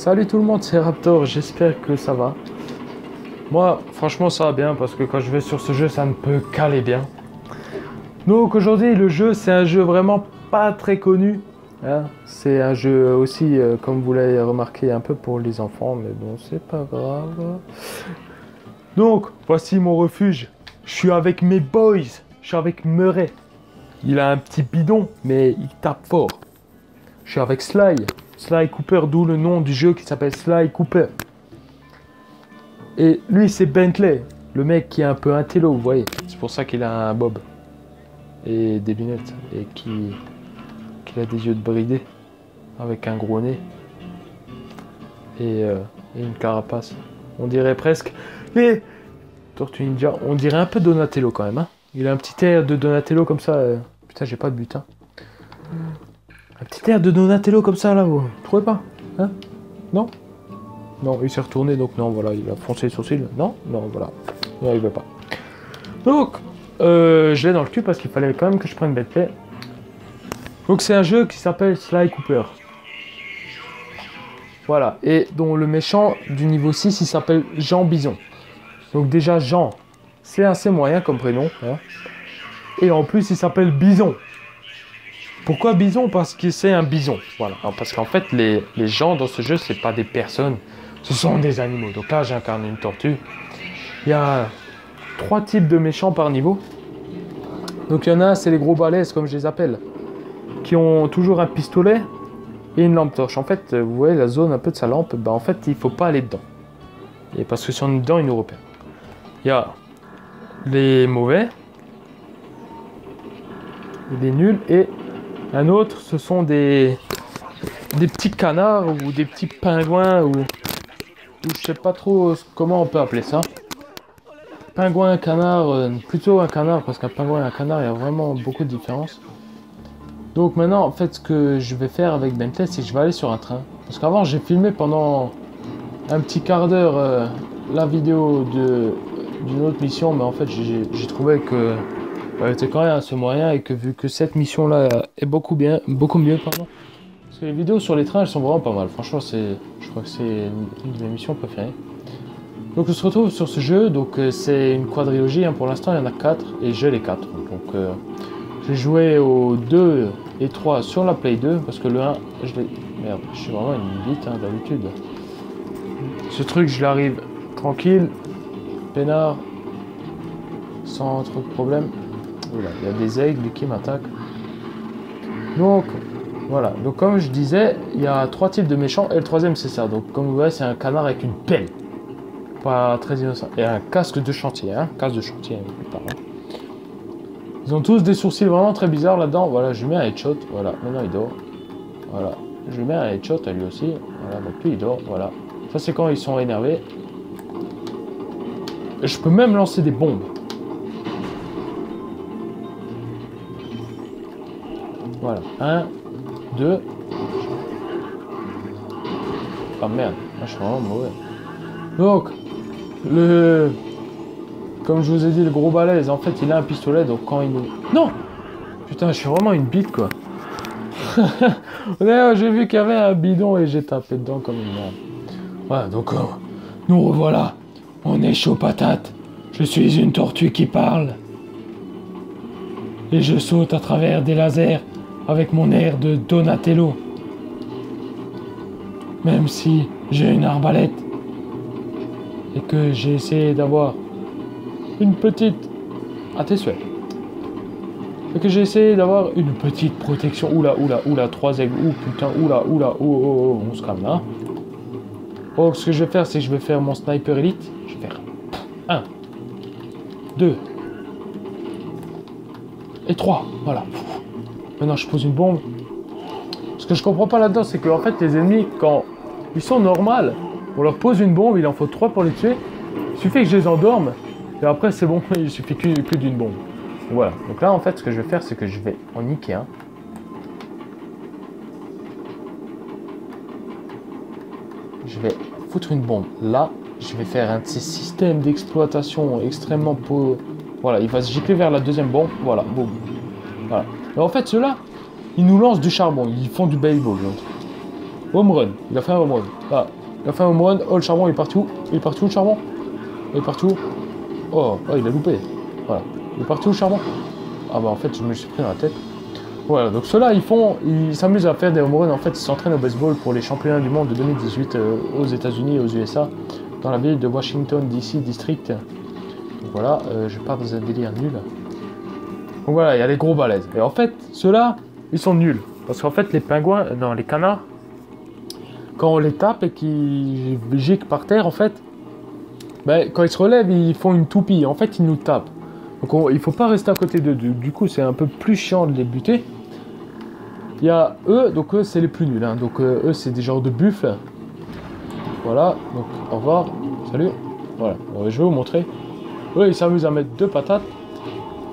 Salut tout le monde, c'est Raptor, j'espère que ça va. Moi, franchement, ça va bien parce que quand je vais sur ce jeu, ça ne peut qu'aller bien. Donc aujourd'hui, le jeu, c'est un jeu vraiment pas très connu. Hein, c'est un jeu aussi, comme vous l'avez remarqué, un peu pour les enfants, mais bon, c'est pas grave. Donc, voici mon refuge. Je suis avec mes boys, je suis avec Murray. Il a un petit bidon, mais il tape fort. Je suis avec Sly Cooper, d'où le nom du jeu qui s'appelle Sly Cooper. Et lui, c'est Bentley, le mec qui est un peu intello, vous voyez. C'est pour ça qu'il a un bob et des lunettes et qu'il a des yeux de bridé avec un gros nez et une carapace. On dirait presque les Tortues Ninja. On dirait un peu Donatello quand même. Hein. Il a un petit air de Donatello comme ça. Putain, j'ai pas de butin. Un petit air de Donatello comme ça là, vous trouvez pas? Hein? Non? Non, il s'est retourné donc non, voilà, il a froncé les sourcils. Non, voilà. Non, il veut pas. Donc, je l'ai dans le cul parce qu'il fallait quand même que je prenne Bentley. Donc c'est un jeu qui s'appelle Sly Cooper. Voilà, et dont le méchant du niveau 6, il s'appelle Jean Bison. Donc déjà, Jean, c'est assez moyen comme prénom. Hein. Et en plus, il s'appelle Bison. Pourquoi Bison? Parce que c'est un bison. Voilà, alors, parce qu'en fait, les gens dans ce jeu, c'est pas des personnes, ce sont des animaux. Donc là, j'incarne une tortue. Il y a 3 types de méchants par niveau. Donc il y en a, c'est les gros balèzes, comme je les appelle, qui ont toujours un pistolet et une lampe torche. En fait, vous voyez la zone un peu de sa lampe, bah en fait, il faut pas aller dedans. Et parce que si on est dedans, il nous repère. Il y a les mauvais, les nuls, et un autre, ce sont des petits canards ou des petits pingouins ou je sais pas trop comment on peut appeler ça. Pingouin, canard, plutôt un canard parce qu'un pingouin et un canard, il y a vraiment beaucoup de différences. Donc maintenant, en fait, ce que je vais faire avec Bentley, c'est que je vais aller sur un train. Parce qu'avant, j'ai filmé pendant un petit quart d'heure la vidéo d'une autre mission, mais en fait, j'ai trouvé que elle était quand même assez moyen et que vu que cette mission-là est beaucoup mieux, pardon. Parce que les vidéos sur les trains, elles sont vraiment pas mal. Franchement, je crois que c'est une de mes missions préférées. Donc on se retrouve sur ce jeu, donc c'est une quadrilogie, hein. Pour l'instant il y en a 4 et j'ai les 4. Donc j'ai joué au 2 et 3 sur la Play 2 parce que le 1, merde, je suis vraiment une bite hein, d'habitude. Ce truc je l'arrive tranquille, peinard, sans trop de problème. Voilà, il y a des aigles qui m'attaquent. Donc voilà, donc comme je disais, il y a 3 types de méchants et le troisième c'est ça. Donc comme vous voyez, c'est un canard avec une pelle. Pas très innocent. Et un casque de chantier, hein. Casque de chantier, ils ont tous des sourcils vraiment très bizarres là-dedans. Voilà, je lui mets un headshot. Voilà, maintenant il dort. Voilà, je lui mets un headshot à lui aussi. Voilà, donc lui il dort. Voilà, ça c'est quand ils sont énervés. Et je peux même lancer des bombes. Voilà, 1, 2. Ah merde, moi je suis vraiment mauvais. Donc, comme je vous ai dit, le gros balèze, en fait, il a un pistolet, donc quand il nous... Non! Putain, je suis vraiment une bite, quoi. D'ailleurs, j'ai vu qu'il y avait un bidon et j'ai tapé dedans comme une merde. Voilà, donc, nous revoilà. On est chaud patate. Je suis une tortue qui parle. Et je saute à travers des lasers avec mon air de Donatello. Même si j'ai une arbalète. Et que j'ai essayé d'avoir une petite... à tes souhaits. Et que j'ai essayé d'avoir une petite protection. Oula, 3 aigles. Ouh, putain, oula, oh, on se calme là. Oh, ce que je vais faire, c'est que je vais faire mon sniper élite. Je vais faire 1, 2 et 3. Voilà. Maintenant, je pose une bombe. Ce que je comprends pas là-dedans, c'est que en fait, les ennemis, quand ils sont normaux, on leur pose une bombe, il en faut 3 pour les tuer. Il suffit que je les endorme. Et après, c'est bon, il suffit que d'une bombe. Voilà. Donc là, en fait, ce que je vais faire, c'est que je vais en niquer un. Je vais foutre une bombe là. Je vais faire un de ces systèmes d'exploitation extrêmement pour... Voilà, il va se gicler vers la deuxième bombe. Voilà, boum. Voilà. Et en fait, ceux-là, ils nous lancent du charbon. Ils font du baseball. Home run. Il a fait un home run. Là. Il a fait un home run. Oh, le charbon, il est parti où? Il est parti où, le charbon? Il est parti où? Oh, oh, il a loupé. Voilà. Il est parti où, le charbon? Ah bah en fait, je me suis pris dans la tête. Voilà, donc ceux-là, ils s'amusent à faire des home runs. En fait, ils s'entraînent au baseball pour les championnats du monde de 2018 aux États-Unis et aux USA, dans la ville de Washington, D.C. District. Donc voilà, je pars dans un délire nul. Donc voilà, il y a les gros balèzes. Et en fait, ceux-là, ils sont nuls. Parce qu'en fait, les pingouins, non, les canards, quand on les tape et qu'ils giquent par terre, en fait, ben, quand ils se relèvent, ils font une toupie. En fait, ils nous tapent. Donc il faut pas rester à côté d'eux. Du coup, c'est un peu plus chiant de les buter. Il y a eux, donc eux, c'est les plus nuls. Hein. Donc eux, c'est des genres de buffles. Voilà, donc au revoir, salut. Voilà, je vais vous montrer. Eux, ils s'amusent à mettre 2 patates.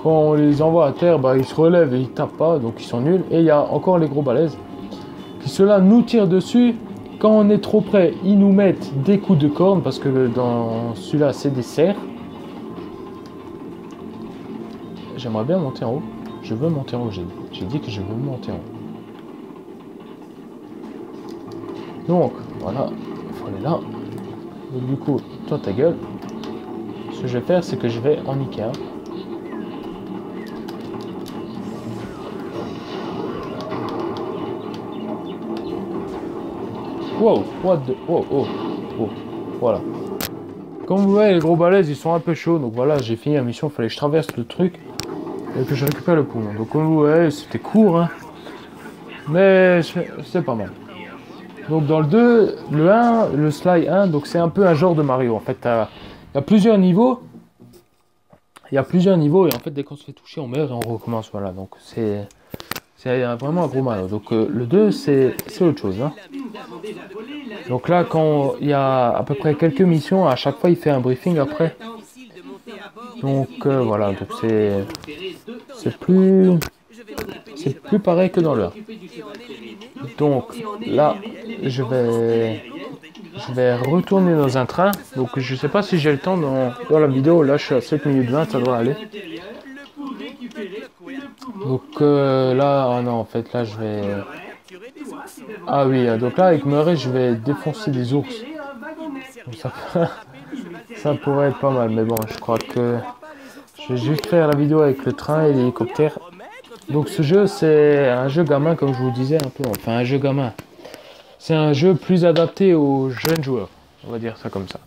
Quand on les envoie à terre, bah, ils se relèvent et ils tapent pas, donc ils sont nuls. Et il y a encore les gros balèzes qui, ceux-là, nous tirent dessus. Quand on est trop près, ils nous mettent des coups de corne parce que dans celui-là, c'est des cerfs. J'aimerais bien monter en haut. Je veux monter en haut, j'ai dit que je veux monter en haut. Donc, voilà, il faut aller là. Donc, du coup, toi, ta gueule. Ce que je vais faire, c'est que je vais en Ikea. Wow, what the... Oh, oh, oh, voilà. Comme vous voyez, les gros balèzes, ils sont un peu chauds. Donc voilà, j'ai fini la mission, il fallait que je traverse le truc et que je récupère le poumon. Donc comme vous voyez, c'était court, hein. Mais c'est pas mal. Donc dans le 2, le 1, le Sly 1, donc c'est un peu un genre de Mario. En fait, il y a plusieurs niveaux. Il y a plusieurs niveaux et en fait, dès qu'on se fait toucher, on meurt et on recommence. Voilà, donc c'est vraiment un gros Mario. Donc le 2, c'est autre chose, hein. Donc là, quand il y a à peu près quelques missions, à chaque fois, il fait un briefing après. Donc voilà, donc c'est plus pareil que dans le 1. Donc là, je vais retourner dans un train. Donc je sais pas si j'ai le temps dans la vidéo. Là, je suis à 7 minutes 20, ça doit aller. Donc là, oh non, en fait, là, je vais... Ah oui, donc là, avec Murray, je vais défoncer des ours. Donc, ça pourrait être pas mal, mais bon, je crois que je vais juste faire la vidéo avec le train et l'hélicoptère. Donc ce jeu, c'est un jeu gamin, comme je vous disais un peu. Enfin, un jeu gamin. C'est un jeu plus adapté aux jeunes joueurs. On va dire ça comme ça.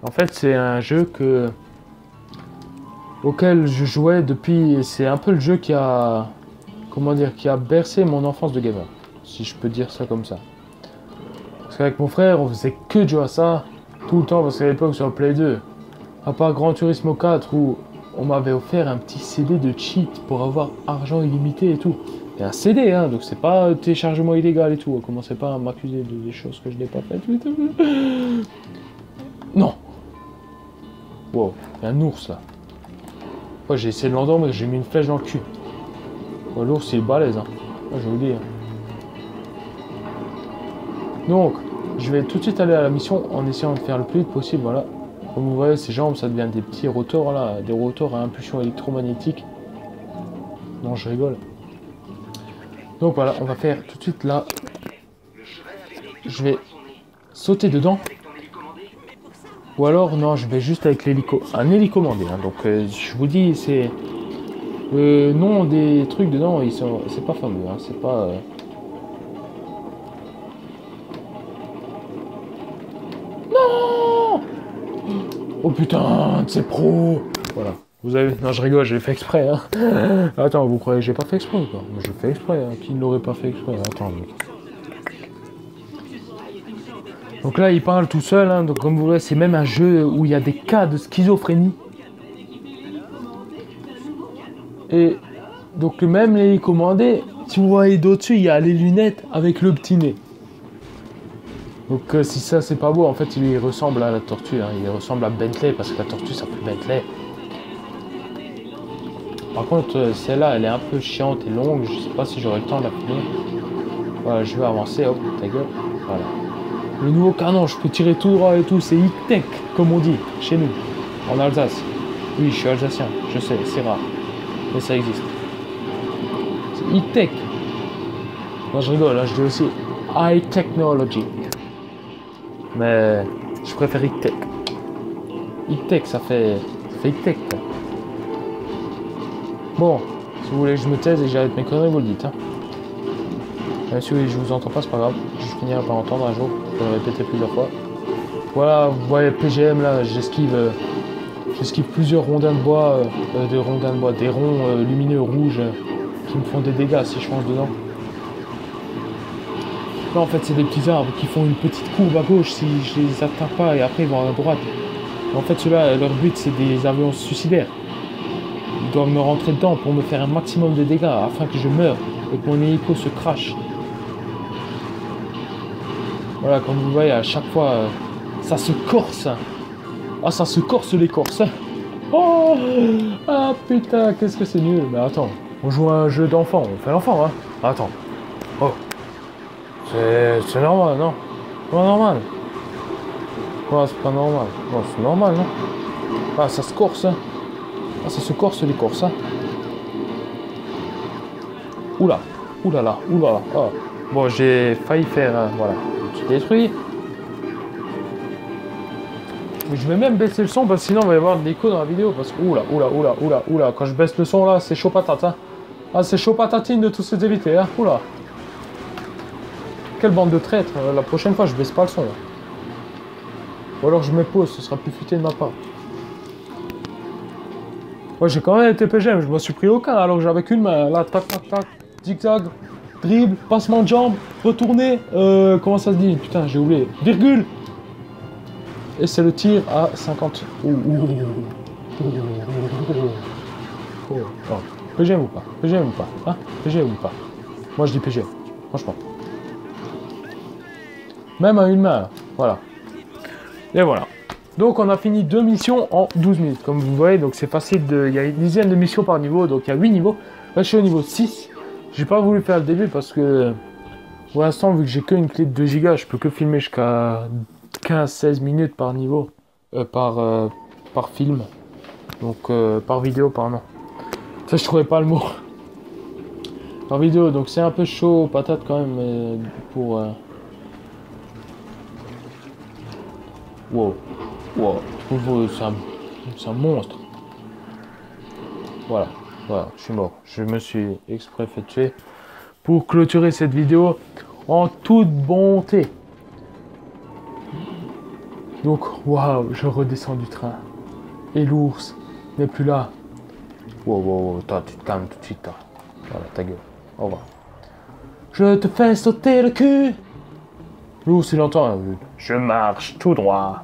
En fait, c'est un jeu auquel je jouais depuis... C'est un peu le jeu qui a... Comment dire? Qui a bercé mon enfance de gamer. Si je peux dire ça comme ça. Parce qu'avec mon frère, on faisait que de jouer à ça. Tout le temps, parce qu'à l'époque, sur Play 2. À part Gran Turismo 4, où on m'avait offert un petit CD de cheat pour avoir argent illimité et tout. Et un CD, hein, donc c'est pas téléchargement illégal et tout. Commencez pas à m'accuser des choses que je n'ai pas faites. Non. Wow, il y a un ours là. Ouais, j'ai essayé de l'endormir, j'ai mis une flèche dans le cul. Ouais, l'ours il est balèze, hein. Ouais, je vous le dis. Donc, je vais tout de suite aller à la mission en essayant de faire le plus vite possible, voilà. Comme vous voyez, ces jambes, ça devient des petits rotors là, des rotors à impulsion électromagnétique. Non, je rigole. Donc voilà, on va faire tout de suite là. Je vais sauter dedans. Ou alors, non, je vais juste avec l'hélico. Un hélicomandé, hein. Donc je vous dis, c'est... Le nom des trucs dedans, c'est pas fameux, hein. C'est pas... Non. Oh putain, c'est pro. Voilà. Vous avez... Non, je rigole, je l'ai fait exprès, hein. Attends, vous croyez que j'ai pas fait exprès ou quoi? Je le fais exprès, hein. Qui ne l'aurait pas fait exprès? Attends. Donc là, il parle tout seul, hein. Donc comme vous voyez, c'est même un jeu où il y a des cas de schizophrénie. Et donc même les commandés, si vous voyez d'au-dessus, il y a les lunettes avec le petit nez. Donc si ça c'est pas beau, en fait il ressemble à la tortue, hein. Il ressemble à Bentley parce que la tortue ça s'appelle Bentley. Par contre celle-là elle est un peu chiante et longue, je sais pas si j'aurai le temps de la finir. Voilà, je vais avancer, hop, ta gueule, voilà. Le nouveau canon, je peux tirer tout droit et tout, c'est high-tech comme on dit chez nous, en Alsace. Oui, je suis alsacien, je sais, c'est rare, mais ça existe. C'est high-tech. Non, je rigole, là je dis aussi high technology. Mais je préfère high-tech. High-tech, ça fait high-tech, quoi. Bon, si vous voulez que je me taise et que j'arrête mes conneries, vous le dites. Hein. Même si je vous entends pas, c'est pas grave. Je finirai par entendre un jour. Je vais le répéter plusieurs fois. Voilà, vous voyez PGM là, j'esquive plusieurs rondins de bois, des ronds lumineux rouges qui me font des dégâts si je fonce dedans. Là en fait c'est des petits arbres qui font une petite courbe à gauche si je les atteins pas et après ils vont à droite. Et en fait ceux-là, leur but c'est des avions suicidaires. Ils doivent me rentrer dedans pour me faire un maximum de dégâts afin que je meure et que mon hélico se crache. Voilà, comme vous voyez à chaque fois, ça se corse. Ah ça se corse les corses. Oh ah putain, qu'est-ce que c'est nul. Mais attends, on joue à un jeu d'enfant, on fait l'enfant hein. Attends. Oh. C'est normal, non? C'est pas normal. Ouais, c'est pas normal. Non, c'est normal, non? Ah, ça se corse, hein. Ah, ça se corse, les corses, hein. Oula, oulala, oulala. Oh. Bon, j'ai failli faire, voilà, un petit détruit. Je vais même baisser le son, parce que sinon, il va y avoir de l'écho dans la vidéo. Parce que, oula. Quand je baisse le son, là, c'est chaud patate, hein. Ah, c'est chaud patatine de tous ces éviter, hein. Oula. Quelle bande de traîtres, la prochaine fois je baisse pas le son là. Ou alors je me pose, ce sera plus futé de ma part. Ouais j'ai quand même été PGM, je m'en suis pris aucun alors que j'avais qu'une main. Là tac, zigzag, dribble, passement de jambe, retourner, comment ça se dit? Putain j'ai oublié, virgule. Et c'est le tir à 50. PGM ou pas? PGM ou pas? Hein? PGM ou pas? Moi je dis PGM, franchement. Même à une main, voilà. Et voilà. Donc on a fini 2 missions en 12 minutes. Comme vous voyez, donc c'est facile de. Il y a une dizaine de missions par niveau, donc il y a 8 niveaux. Là je suis au niveau 6. J'ai pas voulu faire le début parce que pour l'instant, vu que j'ai qu'une clé de 2 Go, je peux que filmer jusqu'à 15-16 minutes par niveau. Par film. Donc par vidéo, pardon. Ça je trouvais pas le mot. Par vidéo, donc c'est un peu chaud, patate quand même pour. Wow, c'est un monstre. Voilà, je suis mort. Je me suis exprès fait tuer pour clôturer cette vidéo en toute bonté. Donc, waouh, je redescends du train. Et l'ours n'est plus là. Wow, toi, tu te calmes tout de suite. Toi. Voilà, ta gueule. Au revoir. Je te fais sauter le cul. L'ours, il entend. Je marche tout droit.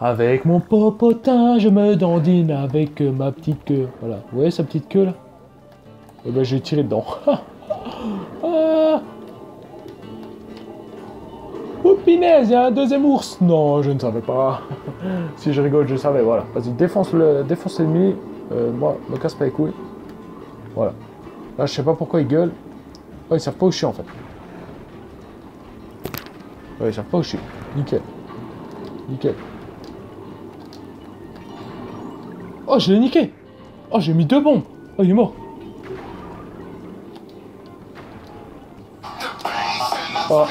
Avec mon popotin, je me dandine avec ma petite queue. Voilà, vous voyez sa petite queue là? Eh ben, j'ai tiré dedans. Ah. Oh pinaise, il y a un deuxième ours. Non, je ne savais pas. Si je rigole, je savais. Voilà, vas-y, défonce l'ennemi. Moi, me casse pas les couilles. Voilà. Là, je sais pas pourquoi ils gueulent. Oh, ils savent pas où je suis en fait. Ouais, ils savent pas où je suis. Nickel. Oh, je l'ai niqué. Oh, j'ai mis 2 bombes. Oh, il est mort. Oh.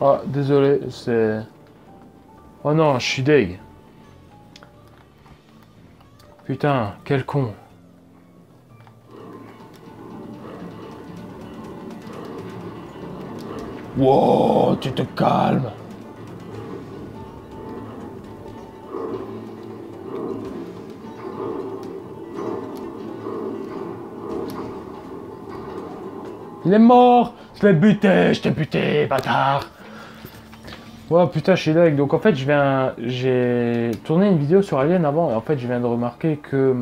Oh, désolé, c'est... Oh non, je suis deg. Putain, quel con. Wow, tu te calmes. Il est mort. Je l'ai buté, je t'ai buté, bâtard. Ouais, putain, je suis deg. Donc en fait, j'ai tourné une vidéo sur Alien avant et en fait, je viens de remarquer que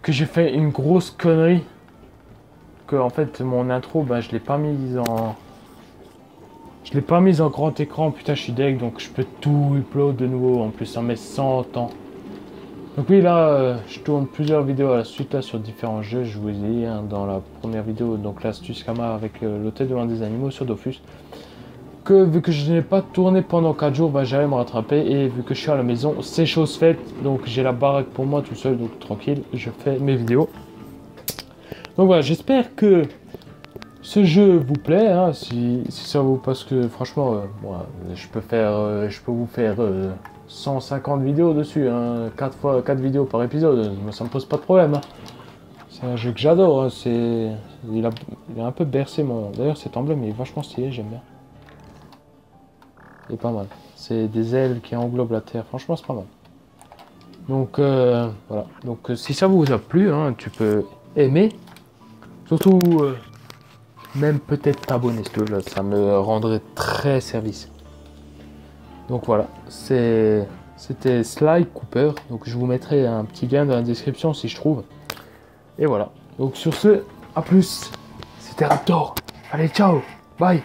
j'ai fait une grosse connerie. Que en fait, mon intro, bah, je l'ai pas mise en grand écran. Putain, je suis deg, donc je peux tout upload de nouveau. En plus, ça met 100 ans. Donc oui, là, je tourne plusieurs vidéos à la suite là, sur différents jeux. Je vous ai dit hein, dans la première vidéo, donc l'astuce Kama avec l'hôtel de loin des animaux sur Dofus. Que vu que je n'ai pas tourné pendant 4 jours, bah, j'allais me rattraper. Et vu que je suis à la maison, c'est chose faite. Donc j'ai la baraque pour moi tout seul, donc tranquille, je fais mes vidéos. Donc voilà, j'espère que ce jeu vous plaît, hein, si ça vous... Parce que franchement, moi, je peux vous faire 150 vidéos dessus, hein, 4 vidéos par épisode, ça me pose pas de problème. Hein. C'est un jeu que j'adore, hein, il a un peu bercé mon... D'ailleurs cet emblème il est vachement stylé, j'aime bien. Il est pas mal. C'est des ailes qui englobent la terre, franchement c'est pas mal. Donc voilà, donc si ça vous a plu, hein, tu peux aimer. Surtout, même peut-être t'abonner, si tu veux, là, ça me rendrait très service. Donc voilà, c'était Sly Cooper. Donc je vous mettrai un petit lien dans la description si je trouve. Et voilà. Donc sur ce, à plus. C'était Raptor. Allez, ciao. Bye.